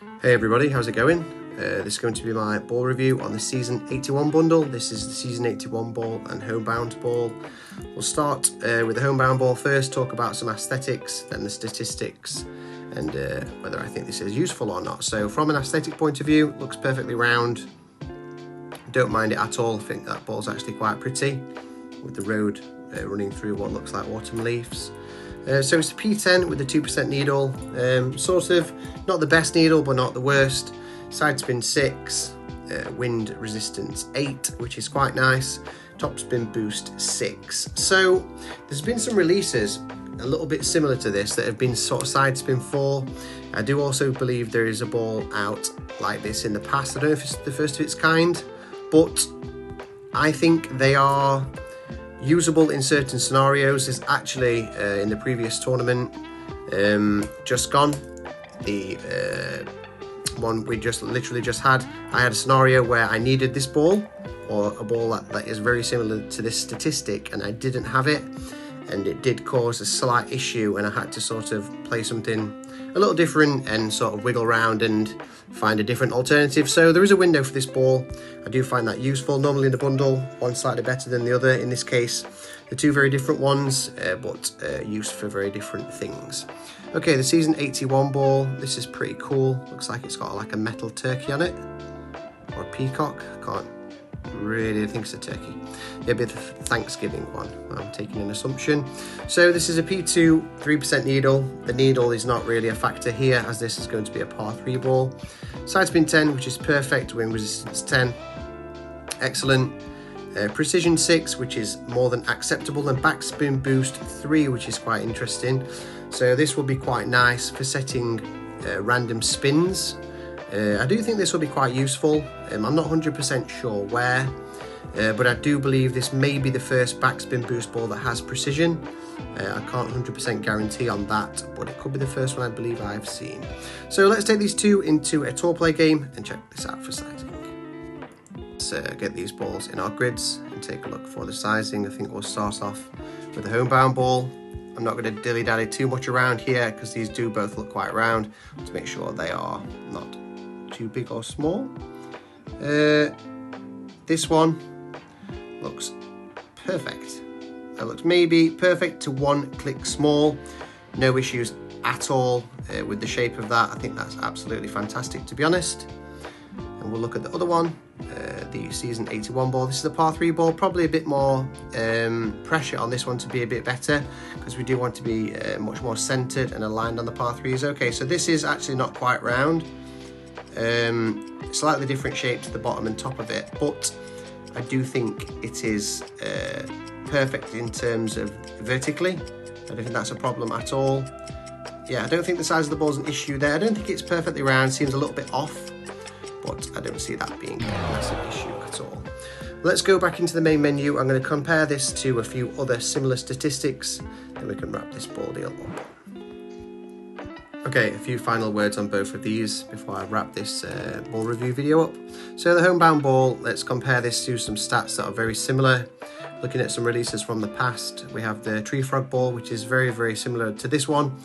Hey everybody, how's it going? This is going to be my ball review on the Season 81 bundle. This is the Season 81 ball and Homebound ball. We'll start with the Homebound ball first, talk about some aesthetics, then the statistics, and whether I think this is useful or not. So from an aesthetic point of view, it looks perfectly round. Don't mind it at all. I think that ball's actually quite pretty with the road running through what looks like autumn leaves. So it's the P10 with the 2% needle, sort of not the best needle but not the worst. Side spin 6, wind resistance 8, which is quite nice. Top spin boost 6. So there's been some releases a little bit similar to this that have been sort of side spin 4. I do also believe there is a ball out like this in the past. I don't know if it's the first of its kind, but I think they are usable in certain scenarios. There's actually in the previous tournament just gone, the one we literally just had, I had a scenario where I needed this ball, or a ball that is very similar to this statistic, and I didn't have it, and it did cause a slight issue, and I had to sort of play something a little different and sort of wiggle around and find a different alternative. So there is a window for this ball. I do find that useful. Normally in the bundle, one slightly better than the other. In this case, the two very different ones, but used for very different things. Okay, the Season 81 ball. This is pretty cool. Looks like it's got like a metal turkey on it, or a peacock. Can't really think it's a turkey. Maybe the Thanksgiving one. I'm taking an assumption. So this is a P2 3% needle. The needle is not really a factor here, as this is going to be a par 3 ball. Side spin 10, which is perfect. Wind resistance 10, excellent. Precision 6, which is more than acceptable, and backspin boost 3, which is quite interesting. So this will be quite nice for setting random spins. I do think this will be quite useful. I'm not 100% sure where, but I do believe this may be the first backspin boost ball that has precision. I can't 100% guarantee on that, but it could be the first one I believe I've seen. So let's take these two into a tour play game and check this out for sizing. Let's get these balls in our grids and take a look for the sizing. I think we'll start off with the Homebound ball. I'm not going to dilly-dally too much around here because these do both look quite round, to make sure they are not too big or small. This one looks perfect. It looks maybe perfect to 1 click small. No issues at all with the shape of that. I think that's absolutely fantastic, to be honest. And we'll look at the other one, the Season 81 ball. This is a par 3 ball, probably a bit more pressure on this one to be a bit better, because we do want to be much more centered and aligned on the par 3s. Okay, so this is actually not quite round. Slightly different shape to the bottom and top of it, but I do think it is perfect in terms of vertically. I don't think that's a problem at all. Yeah, I don't think the size of the ball is an issue there. I don't think it's perfectly round, seems a little bit off, but I don't see that being a massive issue at all. Let's go back into the main menu. I'm going to compare this to a few other similar statistics, then we can wrap this ball deal up. Okay, a few final words on both of these before I wrap this ball review video up. So the Homebound ball, let's compare this to some stats that are very similar. Looking at some releases from the past, we have the Tree Frog ball, which is very, very similar to this one,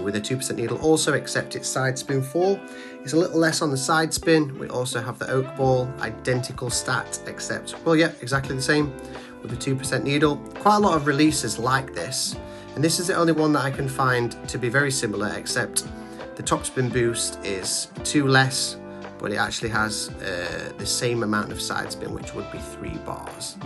with a 2% needle also, except it's side spin 4. It's a little less on the side spin. We also have the Oak ball, identical stat, except, well, yeah, exactly the same, with the 2% needle. Quite a lot of releases like this. And this is the only one that I can find to be very similar, except the top spin boost is 2 less, but it actually has the same amount of side spin, which would be 3 bars.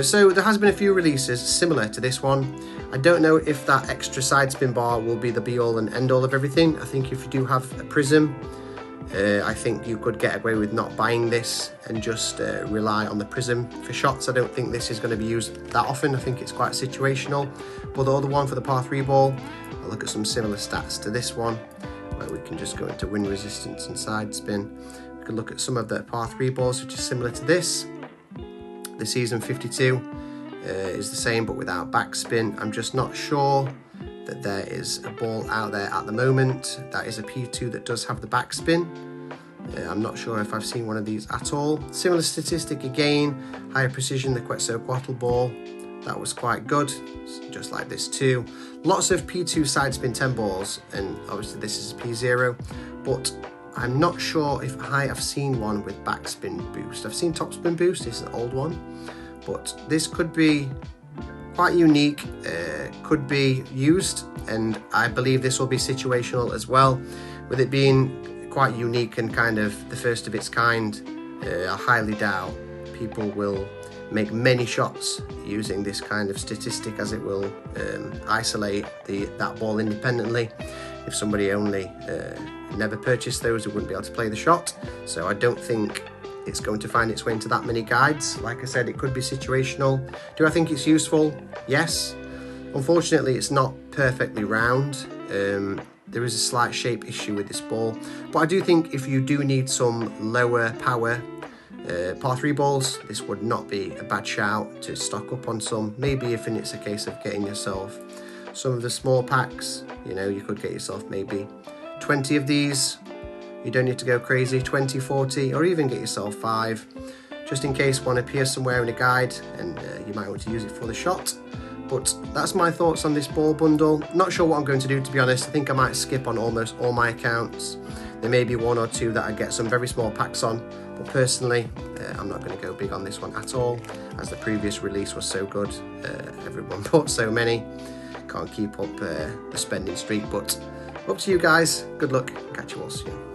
So there has been a few releases similar to this one. I don't know if that extra side spin bar will be the be all and end all of everything. I think if you do have a prism, I think you could get away with not buying this and just rely on the prism for shots. I don't think this is going to be used that often. I think it's quite situational. But the other one for the par 3 ball, I'll look at some similar stats to this one, where we can just go into wind resistance and side spin. We can look at some of the par 3 balls, which is similar to this. The Season 52 is the same, but without backspin. I'm just not sure that there is a ball out there at the moment that is a P2 that does have the backspin. I'm not sure if I've seen one of these at all. Similar statistic again, higher precision, the Quetzalcoatl ball. That was quite good, just like this too. Lots of P2 side spin 10 balls, and obviously this is a P0, but I'm not sure if I have seen one with backspin boost. I've seen topspin boost, this is an old one, but this could be quite unique, could be used, and I believe this will be situational as well. With it being quite unique and kind of the first of its kind, I highly doubt people will make many shots using this kind of statistic, as it will isolate that ball independently. If somebody only never purchased those, it wouldn't be able to play the shot. So I don't think it's going to find its way into that many guides. Like I said, it could be situational. Do I think it's useful? Yes. Unfortunately, it's not perfectly round. There is a slight shape issue with this ball, but I do think if you do need some lower power par 3 balls, this would not be a bad shout to stock up on some. Maybe if it's a case of getting yourself some of the small packs, you know, you could get yourself maybe 20 of these. You don't need to go crazy, 20, 40, or even get yourself 5, just in case one appears somewhere in a guide and you might want to use it for the shot. But that's my thoughts on this ball bundle. Not sure what I'm going to do, to be honest. I think I might skip on almost all my accounts. There may be 1 or 2 that I get some very small packs on, but personally, I'm not going to go big on this one at all, as the previous release was so good. Everyone bought so many. Can't keep up the spending streak, but up to you guys. Good luck. Catch you all soon.